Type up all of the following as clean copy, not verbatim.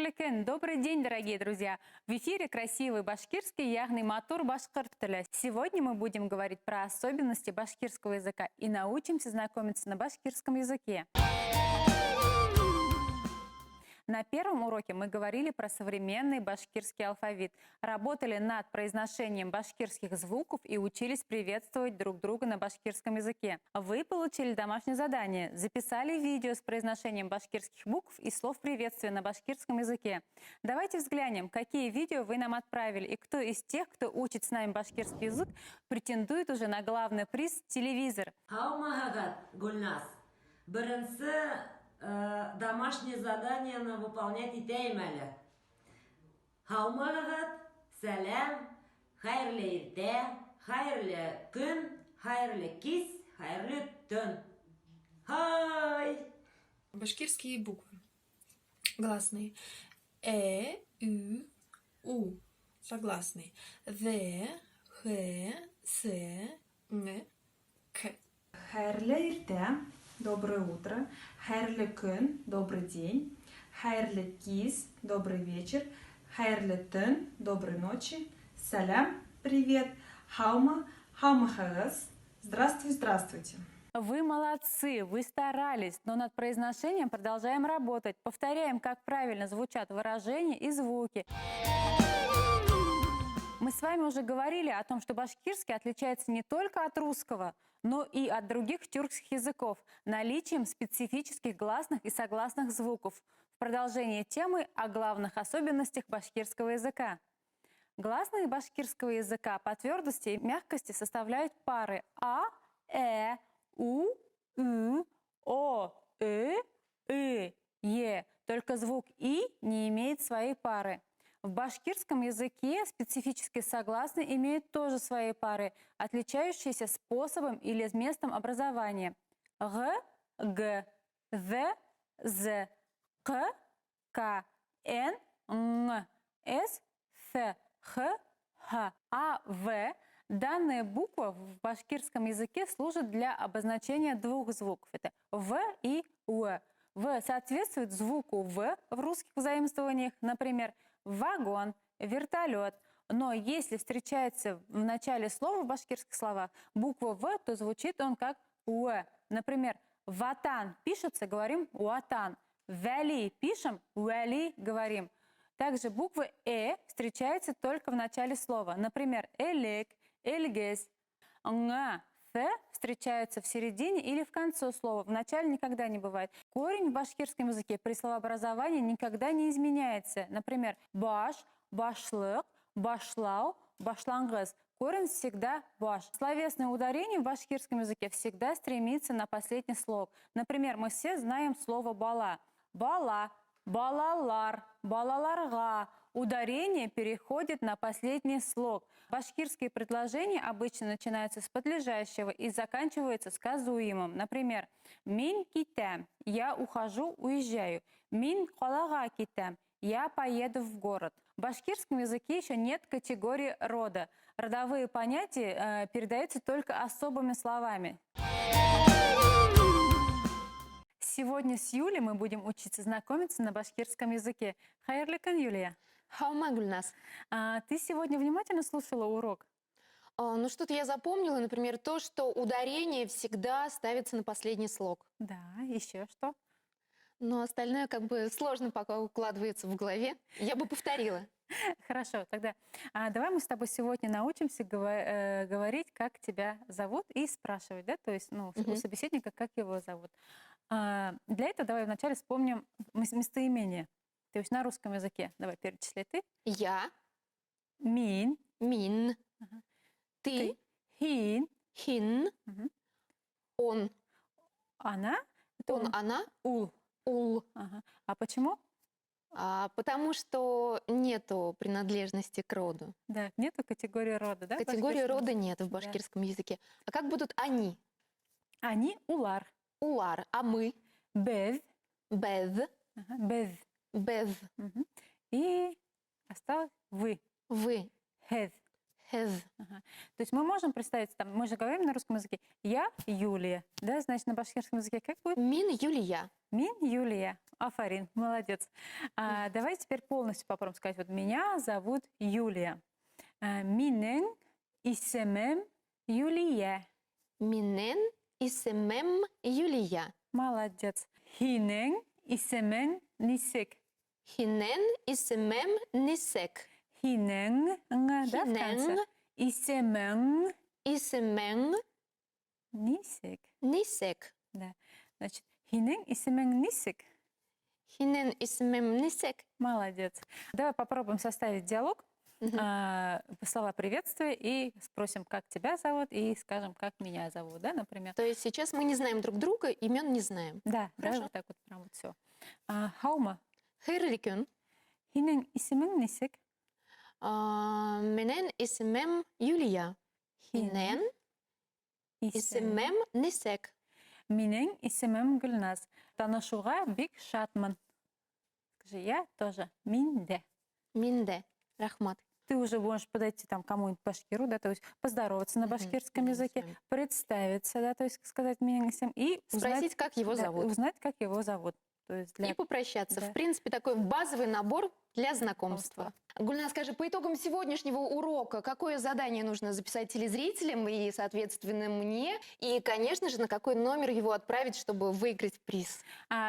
Хайрлыкен, добрый день, дорогие друзья! В эфире красивый башкирский ягный матур башкирт тілі. Сегодня мы будем говорить про особенности башкирского языка и научимся знакомиться на башкирском языке. На первом уроке мы говорили про современный башкирский алфавит, работали над произношением башкирских звуков и учились приветствовать друг друга на башкирском языке. Вы получили домашнее задание, записали видео с произношением башкирских букв и слов приветствия на башкирском языке. Давайте взглянем, какие видео вы нам отправили и кто из тех, кто учит с нами башкирский язык, претендует уже на главный приз телевизор. Домашнее задание на выполнять итейм әлі. Хаумағағат, сәлем, хайрлы ирте, хайрлы күн, хайрлы кис, хайрлы түн. Хай! Башкирские буквы. Гласные. Ü, У. Согласные. В, Х, С, Н, К. Хайрлы ирте, доброе утро. Хайрлы күн, добрый день. Хайрлы кис, добрый вечер. Хайрлы түн, доброй ночи. Салям, привет. Хаума, хаумахагас. Здравствуй, здравствуйте. Вы молодцы, вы старались, но над произношением продолжаем работать. Повторяем, как правильно звучат выражения и звуки. Мы с вами уже говорили о том, что башкирский отличается не только от русского, но и от других тюркских языков наличием специфических гласных и согласных звуков. В продолжении темы о главных особенностях башкирского языка. Гласные башкирского языка по твердости и мягкости составляют пары А, У, Ü, О, Е. Только звук И не имеет своей пары. В башкирском языке специфические согласные имеют тоже свои пары, отличающиеся способом или местом образования. Г, Г, В, З, К, К, Н, Н, С, Х, Х, Х. А, В. Данная буква в башкирском языке служит для обозначения двух звуков. Это В и У. В соответствует звуку В в русских заимствованиях, например, вагон, вертолет. Но если встречается в начале слова в башкирских словах буква В, то звучит он как У. Например, ватан пишется, говорим уатан. Вали пишем, уали говорим. Также буква встречается только в начале слова. Например, элек, эльгес. Встречаются в середине или в конце слова. В начале никогда не бывает. Корень в башкирском языке при словообразовании никогда не изменяется. Например, баш, башлык, башлау, башлангыз. Корень всегда баш. Словесное ударение в башкирском языке всегда стремится на последний слог. Например, мы все знаем слово бала. Бала, балалар, балаларга. Ударение переходит на последний слог. Башкирские предложения обычно начинаются с подлежащего и заканчиваются сказуемым. Например, «Мин китам» – «я ухожу, уезжаю». «Мин қалаға китам» – «я поеду в город». В башкирском языке еще нет категории рода. Родовые понятия передаются только особыми словами. Сегодня с Юлей мы будем учиться знакомиться на башкирском языке. Хайрлыкан, Юлия. Хаума Гульнас. Ты сегодня внимательно слушала урок? Ну, что-то я запомнила, например, то, что ударение всегда ставится на последний слог. Да, еще что? Но остальное как бы сложно пока укладывается в голове. Я бы повторила. Хорошо, тогда давай мы с тобой сегодня научимся говорить, как тебя зовут, и спрашивать, да, то есть у собеседника, как его зовут. Для этого давай вначале вспомним местоимение. То есть на русском языке. Давай перечисли ты. Я. Мин. Мин. Ты. Хин. Хин. Он. Она. Он, она. Ул. Ул. А почему? Потому что нету принадлежности к роду. Да, нету категории рода, да? Категории рода нет в башкирском языке. А как будут они? Они улар. Улар. А мы? Без. Без. Без. Без. И осталось вы. Вы. Хез. Хез. То есть мы можем представить, там, мы же говорим на русском языке, я Юлия, да, значит на башкирском языке как будет? Мин Юлия. Мин Юлия. Афарин, молодец. Давай теперь полностью попробуем сказать. Вот меня зовут Юлия. Минен исемем Юлия. Минен исемем Юлия. Молодец. Хинен исемен Нисек. Хинен исемем Нисек. Хинен, да, в конце. Хинен Исемен исемем Нисек. Нисек. Да. Значит, хинен исемен Нисек. Хинен исемем Нисек. Молодец. Давай попробуем составить диалог. Слова приветствия и спросим, как тебя зовут, и скажем, как меня зовут, да, например. То есть сейчас мы не знаем друг друга, имен не знаем. Да, давай Хорошо. вот так вот прям вот все. Хаума, Хайрлы күн. хинен исемен Нисек. Менен исемем Юлия. Хинен исемем Нисек. Минен исемем Гүлназ. Танышуға бик шатмын. Скажи, я тоже. Минде. Минде. Рахмат. Ты уже можешь подойти там кому-нибудь башкиру, да, то есть поздороваться на башкирском да, языке, с вами. представиться, да, то есть сказать минен исем и Спросить, как его да, зовут. узнать, как его зовут. То есть для... И попрощаться. Да. В принципе, такой базовый набор для знакомства. Гульназ, скажи, по итогам сегодняшнего урока, какое задание нужно записать телезрителям и, соответственно, мне? И, конечно же, на какой номер его отправить, чтобы выиграть приз?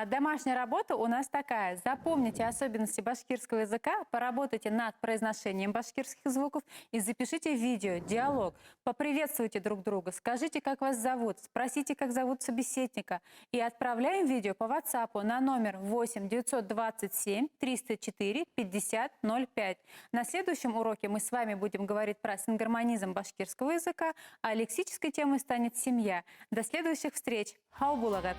Домашняя работа у нас такая. Запомните особенности башкирского языка, поработайте над произношением башкирских звуков и запишите видео, диалог. Поприветствуйте друг друга, скажите, как вас зовут, спросите, как зовут собеседника. И отправляем видео по WhatsApp на номер 8 927 304 50 05. На следующем уроке мы с вами будем говорить про сингармонизм башкирского языка, а лексической темой станет семья. До следующих встреч. Хау булагат!